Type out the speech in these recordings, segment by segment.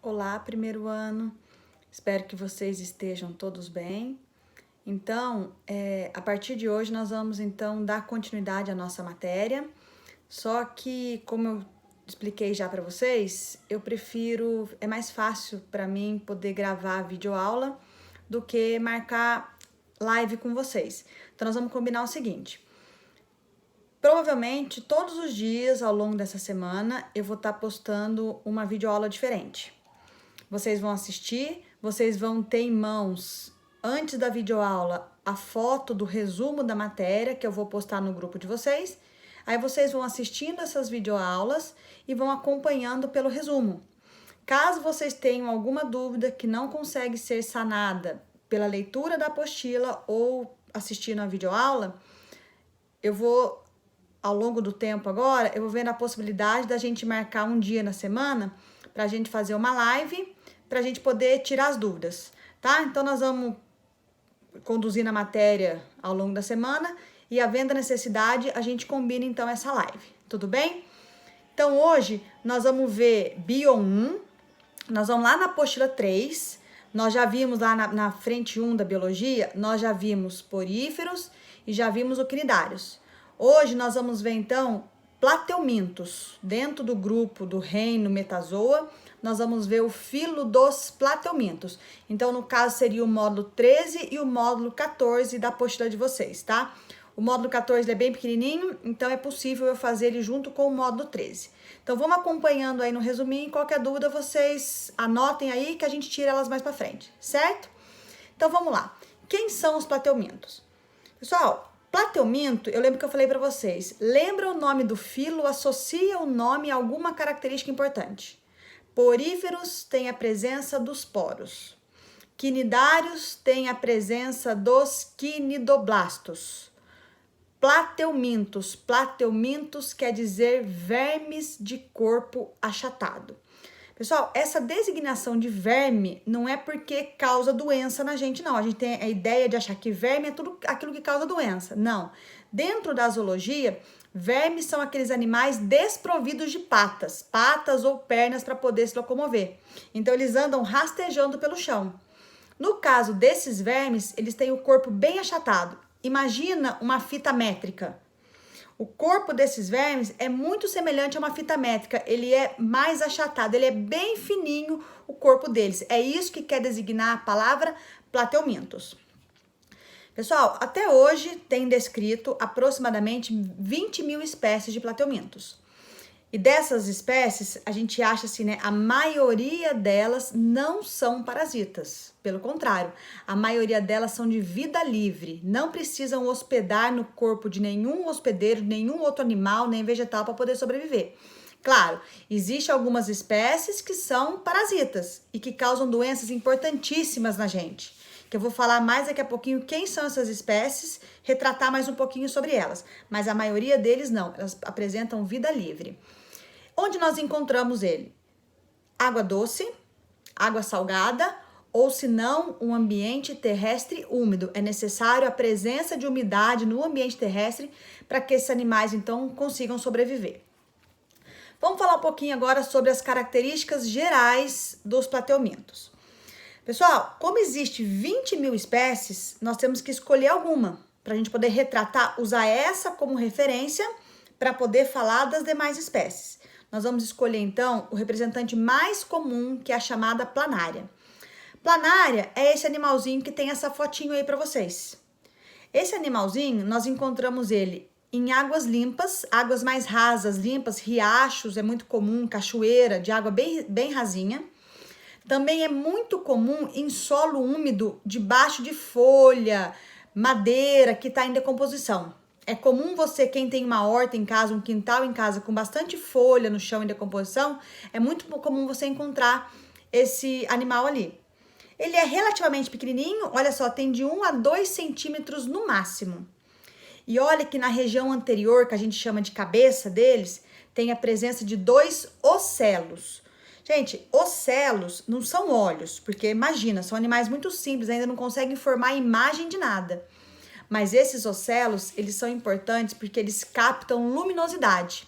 Olá, primeiro ano. Espero que vocês estejam todos bem. Então, a partir de hoje nós vamos então dar continuidade à nossa matéria. Só que, como eu expliquei já para vocês, é mais fácil para mim poder gravar a videoaula do que marcar live com vocês. Então, nós vamos combinar o seguinte. Provavelmente, todos os dias ao longo dessa semana, eu vou estar postando uma videoaula diferente. Vocês vão assistir, vocês vão ter em mãos, antes da videoaula, a foto do resumo da matéria que eu vou postar no grupo de vocês. Aí vocês vão assistindo essas videoaulas e vão acompanhando pelo resumo. Caso vocês tenham alguma dúvida que não consegue ser sanada pela leitura da apostila ou assistindo a videoaula, eu vou, ao longo do tempo agora, eu vou vendo a possibilidade da gente marcar um dia na semana para a gente fazer uma live, para a gente poder tirar as dúvidas, tá? Então, nós vamos conduzir a matéria ao longo da semana e, havendo a necessidade, a gente combina, então, essa live, tudo bem? Então, hoje, nós vamos ver Bio 1, nós vamos lá na apostila 3, nós já vimos lá na frente 1 da biologia, nós já vimos poríferos e já vimos oquinidários. Hoje, nós vamos ver, então, plateumintos. Dentro do grupo do reino Metazoa, nós vamos ver o filo dos plateumintos. Então, no caso, seria o módulo 13 e o módulo 14 da apostila de vocês, tá? O módulo 14 é bem pequenininho, então é possível eu fazer ele junto com o módulo 13. Então, vamos acompanhando aí no resuminho. Qualquer dúvida, vocês anotem aí que a gente tira elas mais pra frente, certo? Então, vamos lá. Quem são os plateumintos? Pessoal, plateuminto, eu lembro que eu falei para vocês, lembra o nome do filo, associa o nome a alguma característica importante. Poríferos tem a presença dos poros. Quinidários tem a presença dos quinidoblastos. Plateumintos, plateumintos quer dizer vermes de corpo achatado. Pessoal, essa designação de verme não é porque causa doença na gente, não. A gente tem a ideia de achar que verme é tudo aquilo que causa doença. Não. Dentro da zoologia, vermes são aqueles animais desprovidos de patas ou pernas para poder se locomover. Então, eles andam rastejando pelo chão. No caso desses vermes, eles têm o corpo bem achatado. Imagina uma fita métrica. O corpo desses vermes é muito semelhante a uma fita métrica, ele é mais achatado, ele é bem fininho o corpo deles. É isso que quer designar a palavra plateumintos. Pessoal, até hoje tem descrito aproximadamente 20 mil espécies de plateumintos. E dessas espécies, a gente acha assim, né? A maioria delas não são parasitas. Pelo contrário, a maioria delas são de vida livre. Não precisam hospedar no corpo de nenhum hospedeiro, nenhum outro animal, nem vegetal para poder sobreviver. Claro, existem algumas espécies que são parasitas e que causam doenças importantíssimas na gente. Que eu vou falar mais daqui a pouquinho quem são essas espécies, retratar mais um pouquinho sobre elas. Mas a maioria deles não, elas apresentam vida livre. Onde nós encontramos ele? Água doce, água salgada, ou se não, um ambiente terrestre úmido. É necessário a presença de umidade no ambiente terrestre para que esses animais, então, consigam sobreviver. Vamos falar um pouquinho agora sobre as características gerais dos plateumintos. Pessoal, como existe 20 mil espécies, nós temos que escolher alguma para a gente poder retratar, usar essa como referência para poder falar das demais espécies. Nós vamos escolher, então, o representante mais comum, que é a chamada planária. Planária é esse animalzinho que tem essa fotinho aí para vocês. Esse animalzinho, nós encontramos ele em águas limpas, águas mais rasas, limpas, riachos, é muito comum, cachoeira, de água bem rasinha. Também é muito comum em solo úmido, debaixo de folha, madeira, que está em decomposição. É comum você, quem tem uma horta em casa, um quintal em casa com bastante folha no chão em decomposição, é muito comum você encontrar esse animal ali. Ele é relativamente pequenininho, olha só, tem de 1 a 2 centímetros no máximo. E olha que na região anterior, que a gente chama de cabeça deles, tem a presença de 2 ocelos. Gente, ocelos não são olhos, porque imagina, são animais muito simples, ainda não conseguem formar a imagem de nada. Mas esses ocelos, eles são importantes porque eles captam luminosidade.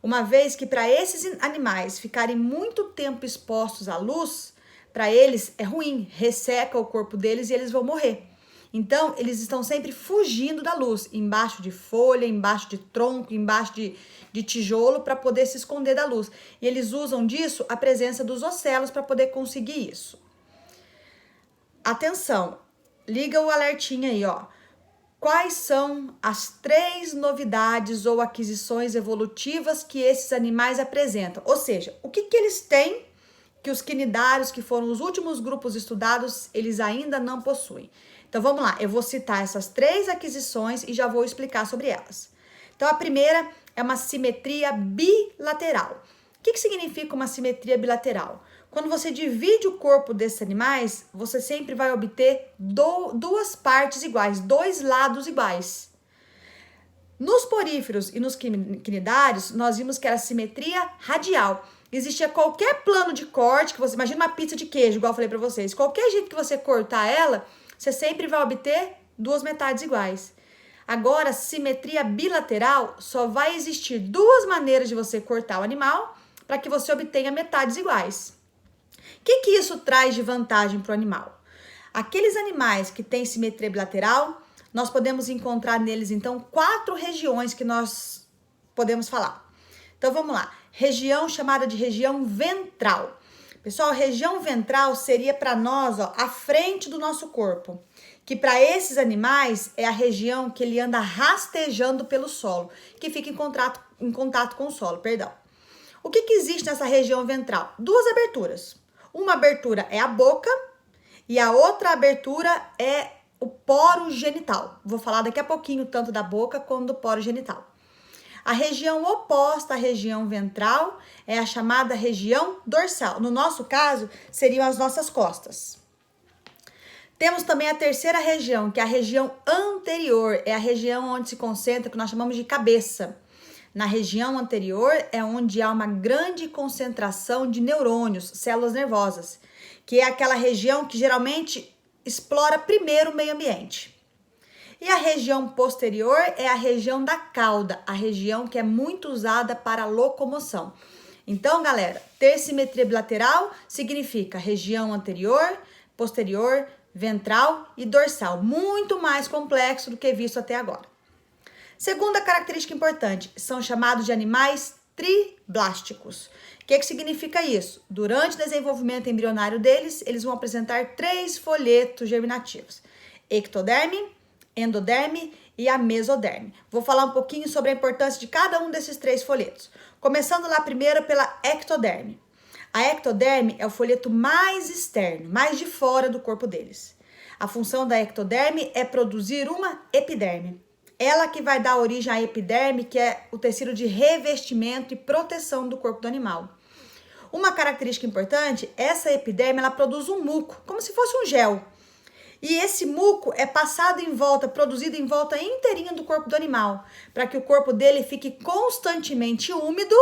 uma vez que para esses animais ficarem muito tempo expostos à luz, para eles é ruim, resseca o corpo deles e eles vão morrer. Então, eles estão sempre fugindo da luz, embaixo de folha, embaixo de tronco, embaixo de tijolo, para poder se esconder da luz. E eles usam disso a presença dos ocelos para poder conseguir isso. Atenção, liga o alertinha aí, ó. Quais são as 3 novidades ou aquisições evolutivas que esses animais apresentam? Ou seja, o que eles têm que os quinidários, que foram os últimos grupos estudados, eles ainda não possuem? Então, vamos lá, eu vou citar essas 3 aquisições e já vou explicar sobre elas. Então, a primeira é uma simetria bilateral. O que significa uma simetria bilateral? Quando você divide o corpo desses animais, você sempre vai obter duas partes iguais, 2 lados iguais. Nos poríferos e nos quinidários, nós vimos que era simetria radial. Existia qualquer plano de corte, que você imagina uma pizza de queijo, igual eu falei para vocês. Qualquer jeito que você cortar ela, você sempre vai obter 2 metades iguais. Agora, simetria bilateral, só vai existir 2 maneiras de você cortar o animal para que você obtenha metades iguais. O que isso traz de vantagem para o animal? Aqueles animais que têm simetria bilateral, nós podemos encontrar neles, então, 4 regiões que nós podemos falar. Então, vamos lá. Região chamada de região ventral. Pessoal, a região ventral seria para nós, ó, a frente do nosso corpo. Que para esses animais é a região que ele anda rastejando pelo solo, que fica em contato com o solo, perdão. O que existe nessa região ventral? 2 aberturas. Uma abertura é a boca e a outra abertura é o poro genital. Vou falar daqui a pouquinho tanto da boca quanto do poro genital. A região oposta à região ventral é a chamada região dorsal. No nosso caso, seriam as nossas costas. Temos também a terceira região, que é a região anterior. É a região onde se concentra, que nós chamamos de cabeça. Na região anterior é onde há uma grande concentração de neurônios, células nervosas, que é aquela região que geralmente explora primeiro o meio ambiente. E a região posterior é a região da cauda, a região que é muito usada para locomoção. Então, galera, ter simetria bilateral significa região anterior, posterior, ventral e dorsal. Muito mais complexo do que visto até agora. Segunda característica importante, são chamados de animais triblásticos. O que significa isso? Durante o desenvolvimento embrionário deles, eles vão apresentar 3 folhetos germinativos: ectoderme, endoderme e a mesoderme. Vou falar um pouquinho sobre a importância de cada um desses 3 folhetos. Começando lá primeiro pela ectoderme. A ectoderme é o folheto mais externo, mais de fora do corpo deles. A função da ectoderme é produzir uma epiderme. Ela que vai dar origem à epiderme, que é o tecido de revestimento e proteção do corpo do animal. Uma característica importante, essa epiderme, ela produz um muco, como se fosse um gel. E esse muco é passado em volta, produzido em volta inteirinha do corpo do animal, para que o corpo dele fique constantemente úmido,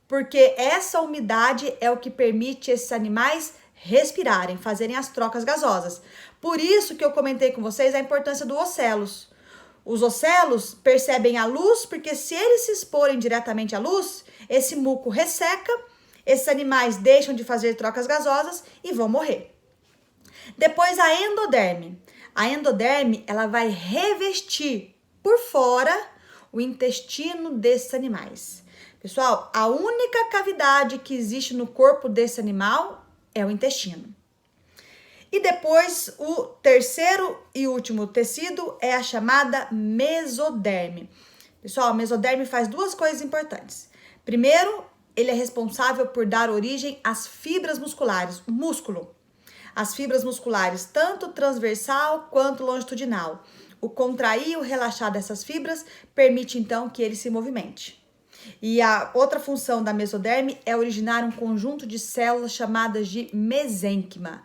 porque essa umidade é o que permite esses animais respirarem, fazerem as trocas gasosas. Por isso que eu comentei com vocês a importância dos ocelos. Os ocelos percebem a luz, porque se eles se exporem diretamente à luz, esse muco resseca, esses animais deixam de fazer trocas gasosas e vão morrer. Depois a endoderme. A endoderme, ela vai revestir por fora o intestino desses animais. Pessoal, a única cavidade que existe no corpo desse animal é o intestino. E depois, o terceiro e último tecido é a chamada mesoderme. Pessoal, o mesoderme faz 2 coisas importantes. Primeiro, ele é responsável por dar origem às fibras musculares, o músculo. As fibras musculares, tanto transversal quanto longitudinal. O contrair e o relaxar dessas fibras permite, então, que ele se movimente. E a outra função da mesoderme é originar um conjunto de células chamadas de mesênquima.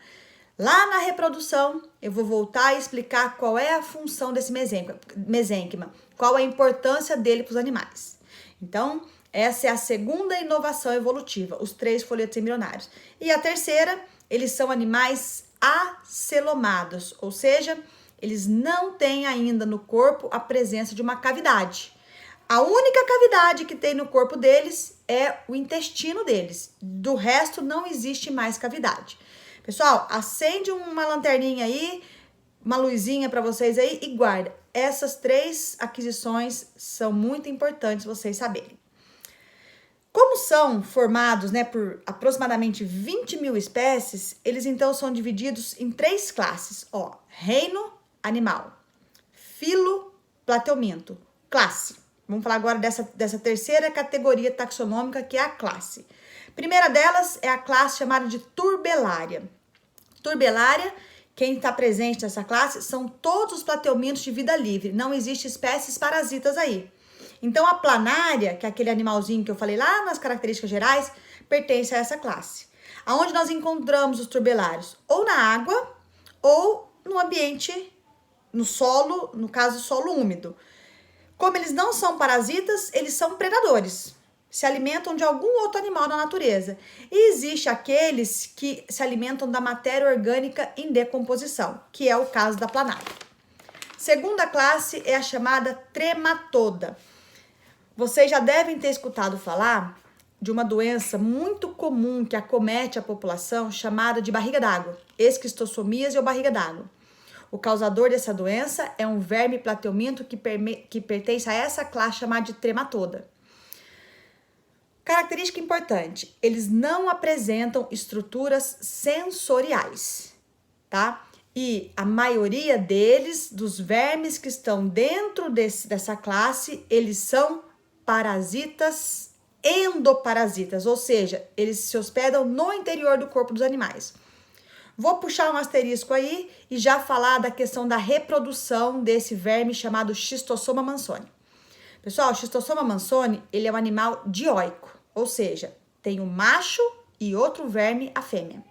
Lá na reprodução, eu vou voltar e explicar qual é a função desse mesênquima, qual a importância dele para os animais. Então, essa é a segunda inovação evolutiva, os 3 folhetos embrionários. E a terceira, eles são animais acelomados, ou seja, eles não têm ainda no corpo a presença de uma cavidade. A única cavidade que tem no corpo deles é o intestino deles. Do resto, não existe mais cavidade. Pessoal, acende uma lanterninha aí, uma luzinha para vocês aí e guarda. Essas 3 aquisições são muito importantes vocês saberem. Como são formados, né, por aproximadamente 20 mil espécies, eles então são divididos em 3 classes, ó, reino animal, filo, plateuminto, classe. Vamos falar agora dessa terceira categoria taxonômica, que é a classe. Primeira delas é a classe chamada de Turbellaria. Turbellaria, quem está presente nessa classe, são todos os plateumintos de vida livre, não existe espécies parasitas aí. Então, a planária, que é aquele animalzinho que eu falei lá nas características gerais, pertence a essa classe. Aonde nós encontramos os turbelários? Ou na água, ou no ambiente, no solo, no caso, solo úmido. Como eles não são parasitas, eles são predadores. Se alimentam de algum outro animal da natureza. E existe aqueles que se alimentam da matéria orgânica em decomposição, que é o caso da planária. Segunda classe é a chamada trematoda. Vocês já devem ter escutado falar de uma doença muito comum que acomete a população chamada de barriga d'água, esquistossomias ou barriga d'água. O causador dessa doença é um verme plateuminto que pertence a essa classe chamada de trematoda. Característica importante, eles não apresentam estruturas sensoriais, tá? E a maioria deles, dos vermes que estão dentro dessa classe, eles são parasitas endoparasitas, ou seja, eles se hospedam no interior do corpo dos animais. Vou puxar um asterisco aí e já falar da questão da reprodução desse verme chamado Schistossoma mansoni. Pessoal, o Schistossoma mansoni, ele é um animal dioico, ou seja, tem um macho e outro verme, a fêmea.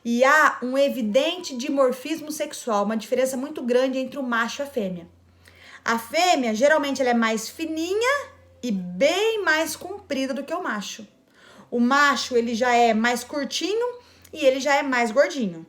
E há um evidente dimorfismo sexual, uma diferença muito grande entre o macho e a fêmea. A fêmea, geralmente, ela é mais fininha e bem mais comprida do que o macho. O macho, ele já é mais curtinho e ele já é mais gordinho,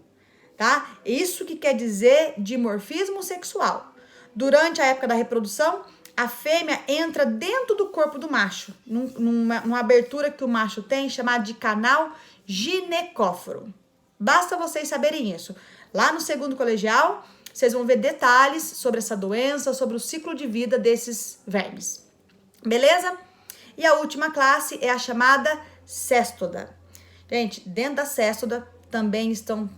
tá? Isso que quer dizer dimorfismo sexual. Durante a época da reprodução, a fêmea entra dentro do corpo do macho, numa abertura que o macho tem, chamada de canal ginecóforo. Basta vocês saberem isso. Lá no segundo colegial, vocês vão ver detalhes sobre essa doença, sobre o ciclo de vida desses vermes. Beleza? E a última classe é a chamada céstoda. Gente, dentro da céstoda também estão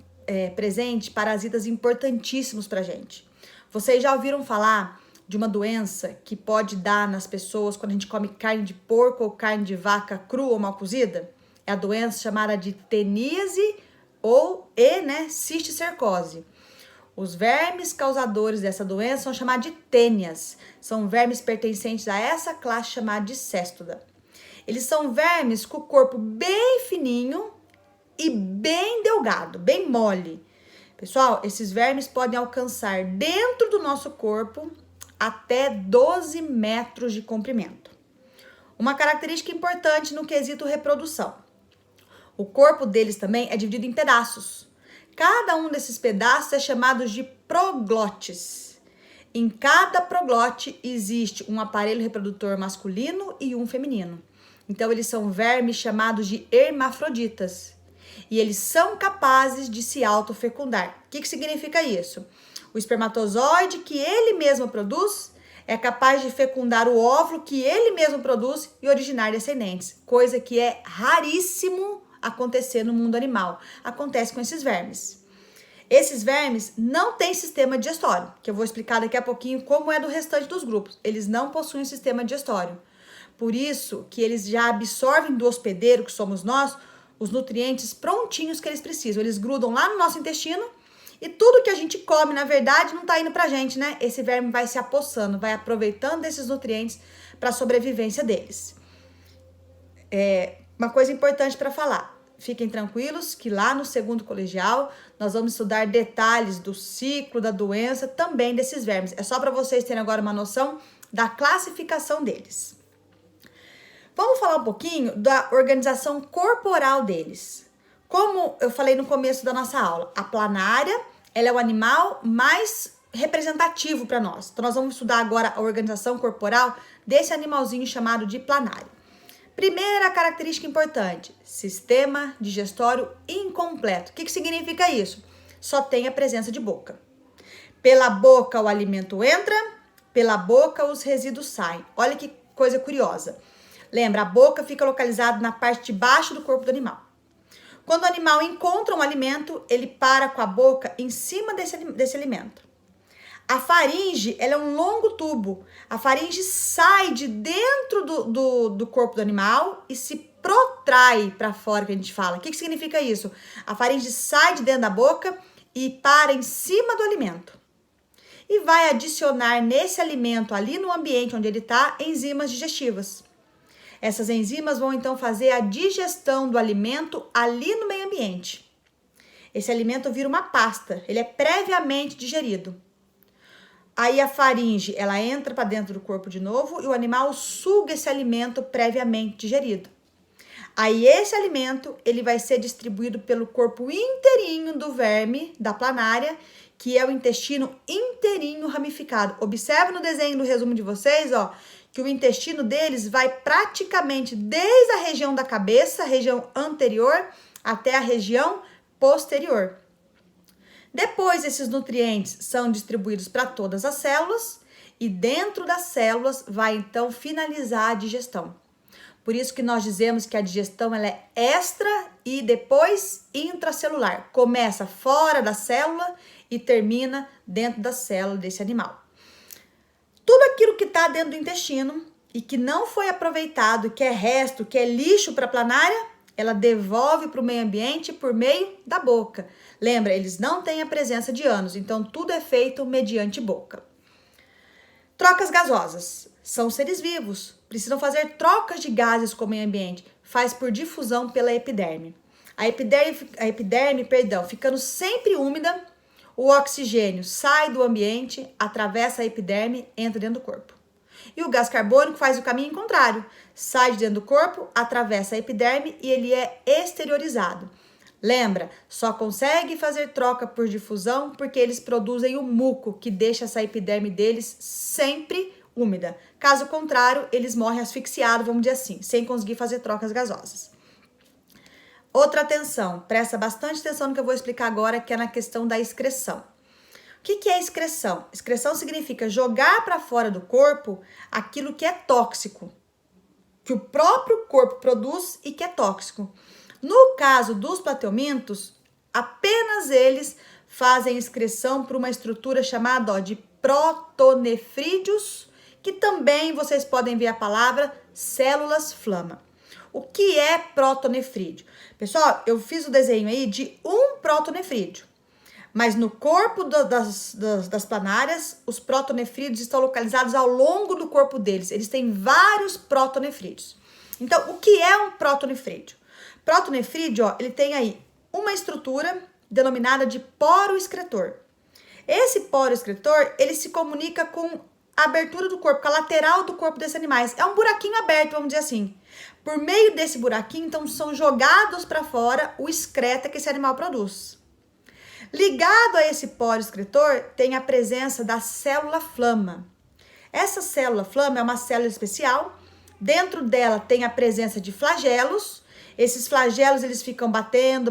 presentes parasitas importantíssimos pra gente. Vocês já ouviram falar de uma doença que pode dar nas pessoas quando a gente come carne de porco ou carne de vaca crua ou mal cozida? É a doença chamada de teníase cisticercose. Os vermes causadores dessa doença são chamados de tênias. São vermes pertencentes a essa classe chamada de céstoda. Eles são vermes com o corpo bem fininho e bem delgado, bem mole. Pessoal, esses vermes podem alcançar dentro do nosso corpo até 12 metros de comprimento. Uma característica importante no quesito reprodução. O corpo deles também é dividido em pedaços. Cada um desses pedaços é chamado de proglotes. Em cada proglote existe um aparelho reprodutor masculino e um feminino. Então, eles são vermes chamados de hermafroditas. E eles são capazes de se autofecundar. O que significa isso? O espermatozoide que ele mesmo produz é capaz de fecundar o óvulo que ele mesmo produz e originar descendentes. Coisa que é raríssimo acontecer no mundo animal. Acontece com esses vermes. Esses vermes não têm sistema digestório, que eu vou explicar daqui a pouquinho como é do restante dos grupos. Eles não possuem sistema digestório. Por isso que eles já absorvem do hospedeiro, que somos nós, os nutrientes prontinhos que eles precisam. Eles grudam lá no nosso intestino e tudo que a gente come, na verdade, não tá indo pra gente, né? Esse verme vai se apossando, vai aproveitando desses nutrientes para a sobrevivência deles. Uma coisa importante para falar. Fiquem tranquilos que lá no segundo colegial nós vamos estudar detalhes do ciclo da doença também desses vermes. É só para vocês terem agora uma noção da classificação deles. Vamos falar um pouquinho da organização corporal deles. Como eu falei no começo da nossa aula, a planária, ela é o animal mais representativo para nós. Então nós vamos estudar agora a organização corporal desse animalzinho chamado de planária. Primeira característica importante, sistema digestório incompleto. O que significa isso? Só tem a presença de boca. Pela boca o alimento entra, pela boca os resíduos saem. Olha que coisa curiosa. Lembra, a boca fica localizada na parte de baixo do corpo do animal. Quando o animal encontra um alimento, ele para com a boca em cima desse alimento. A faringe, ela é um longo tubo. A faringe sai de dentro do corpo do animal e se protrai para fora, que a gente fala. O que significa isso? A faringe sai de dentro da boca e para em cima do alimento. E vai adicionar nesse alimento, ali no ambiente onde ele está, enzimas digestivas. Essas enzimas vão então fazer a digestão do alimento ali no meio ambiente. Esse alimento vira uma pasta, ele é previamente digerido. Aí a faringe, ela entra para dentro do corpo de novo e o animal suga esse alimento previamente digerido. Aí esse alimento, ele vai ser distribuído pelo corpo inteirinho do verme, da planária, que é o intestino inteirinho ramificado. Observe no desenho do resumo de vocês, ó, que o intestino deles vai praticamente desde a região da cabeça, região anterior, até a região posterior. Depois, esses nutrientes são distribuídos para todas as células e dentro das células vai então finalizar a digestão. Por isso que nós dizemos que a digestão ela é extra e depois intracelular. Começa fora da célula e termina dentro da célula desse animal. Tudo aquilo que está dentro do intestino e que não foi aproveitado, que é resto, que é lixo para a planária, ela devolve para o meio ambiente por meio da boca. Lembra, eles não têm a presença de ânus, então tudo é feito mediante boca. Trocas gasosas. São seres vivos, precisam fazer trocas de gases com o meio ambiente. Faz por difusão pela epiderme. A epiderme, ficando sempre úmida, o oxigênio sai do ambiente, atravessa a epiderme, entra dentro do corpo. E o gás carbônico faz o caminho contrário. Sai de dentro do corpo, atravessa a epiderme e ele é exteriorizado. Lembra, só consegue fazer troca por difusão porque eles produzem o muco que deixa essa epiderme deles sempre úmida. Caso contrário, eles morrem asfixiados, vamos dizer assim, sem conseguir fazer trocas gasosas. Outra atenção, presta bastante atenção no que eu vou explicar agora, que é na questão da excreção. O que é excreção? Excreção significa jogar para fora do corpo aquilo que é tóxico, que o próprio corpo produz e que é tóxico. No caso dos plateumintos, apenas eles fazem excreção por uma estrutura chamada de protonefrídeos, que também vocês podem ver a palavra células flama. O que é protonefrídeo? Pessoal, eu fiz o desenho aí de um protonefrídeo, mas no corpo das planárias, os protonefrídeos estão localizados ao longo do corpo deles. Eles têm vários protonefrídeos. Então, o que é um protonefrídeo? Protonefrídeo, ó, ele tem aí uma estrutura denominada de poro excretor. Esse poro excretor, ele se comunica com a abertura do corpo, com a lateral do corpo desses animais. É um buraquinho aberto, vamos dizer assim. Por meio desse buraquinho, então, são jogados para fora o excreta que esse animal produz. Ligado a esse poro excretor, tem a presença da célula flama. Essa célula flama é uma célula especial. Dentro dela tem a presença de flagelos. Esses flagelos, eles ficam batendo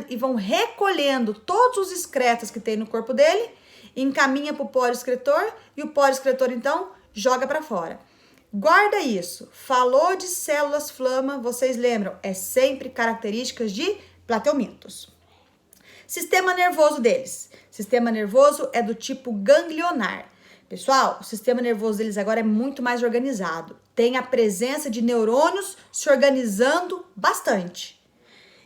e vão recolhendo todos os excretas que tem no corpo dele, encaminha para o poro excretor e o poro excretor, então, joga para fora. Guarda isso. Falou de células flama, vocês lembram? É sempre características de plateumintos. Sistema nervoso deles. Sistema nervoso é do tipo ganglionar. Pessoal, o sistema nervoso deles agora é muito mais organizado. Tem a presença de neurônios se organizando bastante.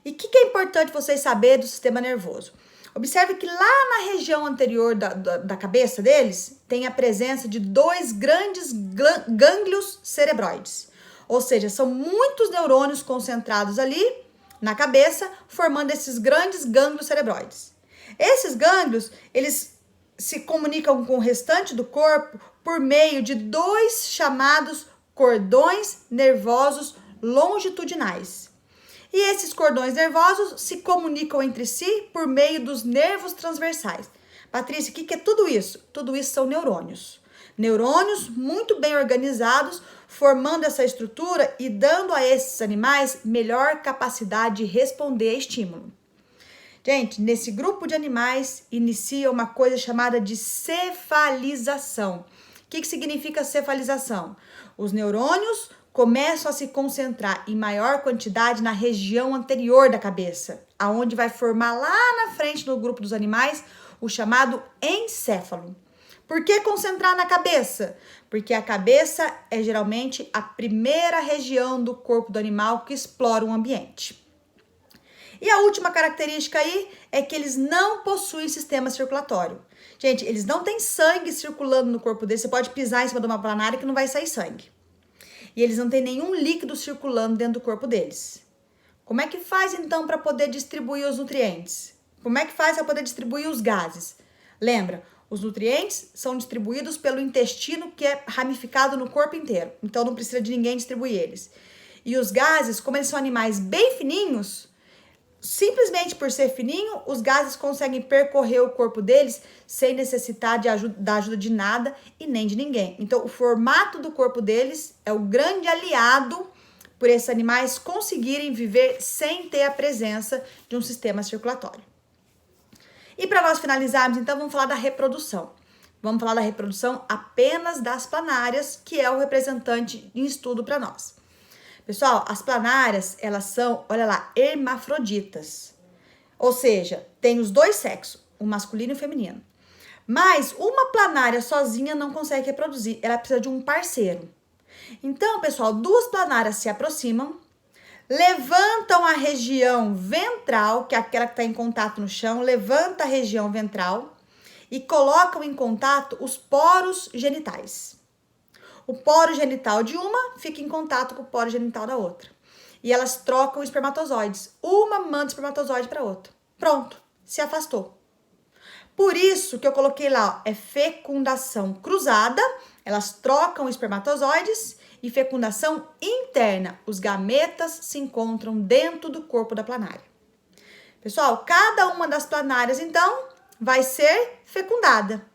E o que é importante vocês saberem do sistema nervoso? Observe que lá na região anterior da cabeça deles, tem a presença de dois grandes gânglios cerebroides. Ou seja, são muitos neurônios concentrados ali na cabeça, formando esses grandes gânglios cerebroides. Esses gânglios, eles se comunicam com o restante do corpo por meio de dois chamados cordões nervosos longitudinais. E esses cordões nervosos se comunicam entre si por meio dos nervos transversais. Patrícia, o que é tudo isso? Tudo isso são neurônios. Neurônios muito bem organizados, formando essa estrutura e dando a esses animais melhor capacidade de responder a estímulo. Gente, nesse grupo de animais inicia uma coisa chamada de cefalização. O que significa cefalização? Os neurônios começam a se concentrar em maior quantidade na região anterior da cabeça, aonde vai formar lá na frente no grupo dos animais o chamado encéfalo. Por que concentrar na cabeça? Porque a cabeça é geralmente a primeira região do corpo do animal que explora o ambiente. E a última característica aí é que eles não possuem sistema circulatório. Gente, eles não têm sangue circulando no corpo deles. Você pode pisar em cima de uma planária que não vai sair sangue. E eles não têm nenhum líquido circulando dentro do corpo deles. Como é que faz então para poder distribuir os nutrientes? Como é que faz para poder distribuir os gases? Lembra, os nutrientes são distribuídos pelo intestino, que é ramificado no corpo inteiro. Então não precisa de ninguém distribuir eles. E os gases, como eles são animais bem fininhos, simplesmente por ser fininho, os gases conseguem percorrer o corpo deles sem necessitar da ajuda de nada e nem de ninguém. Então, o formato do corpo deles é o grande aliado por esses animais conseguirem viver sem ter a presença de um sistema circulatório. E para nós finalizarmos, então, vamos falar da reprodução. Vamos falar da reprodução apenas das planárias, que é o representante em estudo para nós. Pessoal, as planárias, elas são, olha lá, hermafroditas. Ou seja, tem os dois sexos, o masculino e o feminino. Mas uma planária sozinha não consegue reproduzir, ela precisa de um parceiro. Então, pessoal, duas planárias se aproximam, levantam a região ventral, que é aquela que está em contato no chão, levanta a região ventral e colocam em contato os poros genitais. O poro genital de uma fica em contato com o poro genital da outra. E elas trocam espermatozoides. Uma manda espermatozoide para outra. Pronto, se afastou. Por isso que eu coloquei lá, ó, é fecundação cruzada. Elas trocam espermatozoides e fecundação interna. Os gametas se encontram dentro do corpo da planária. Pessoal, cada uma das planárias, então, vai ser fecundada.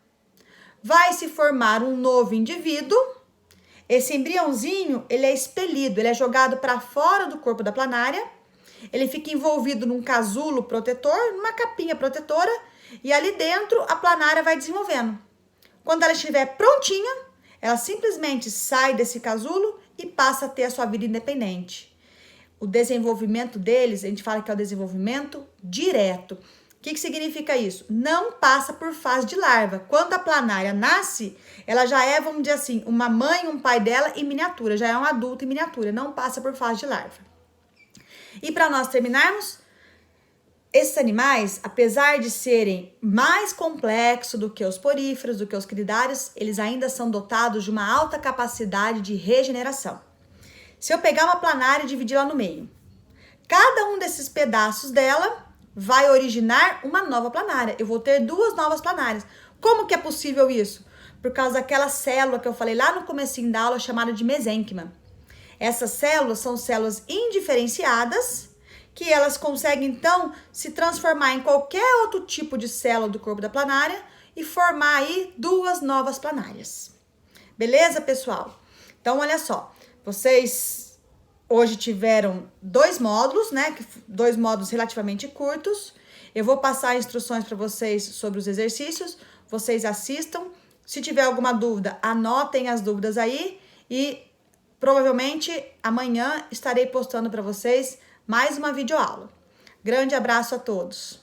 Vai se formar um novo indivíduo. Esse embriãozinho, ele é expelido, ele é jogado para fora do corpo da planária, ele fica envolvido num casulo protetor, numa capinha protetora, e ali dentro a planária vai desenvolvendo. Quando ela estiver prontinha, ela simplesmente sai desse casulo e passa a ter a sua vida independente. O desenvolvimento deles, a gente fala que é o desenvolvimento direto. O que significa isso? Não passa por fase de larva. Quando a planária nasce, ela já é, vamos dizer assim, uma mãe e um pai dela em miniatura, já é um adulto em miniatura, não passa por fase de larva. E para nós terminarmos, esses animais, apesar de serem mais complexos do que os poríferos, do que os cnidários, eles ainda são dotados de uma alta capacidade de regeneração. Se eu pegar uma planária e dividir ela no meio, cada um desses pedaços dela vai originar uma nova planária. Eu vou ter duas novas planárias. Como que é possível isso? Por causa daquela célula que eu falei lá no comecinho da aula, chamada de mesênquima. Essas células são células indiferenciadas, que elas conseguem, então, se transformar em qualquer outro tipo de célula do corpo da planária e formar aí duas novas planárias. Beleza, pessoal? Então, olha só, vocês hoje tiveram dois módulos, né? Dois módulos relativamente curtos. Eu vou passar instruções para vocês sobre os exercícios. Vocês assistam. Se tiver alguma dúvida, anotem as dúvidas aí. E provavelmente amanhã estarei postando para vocês mais uma videoaula. Grande abraço a todos.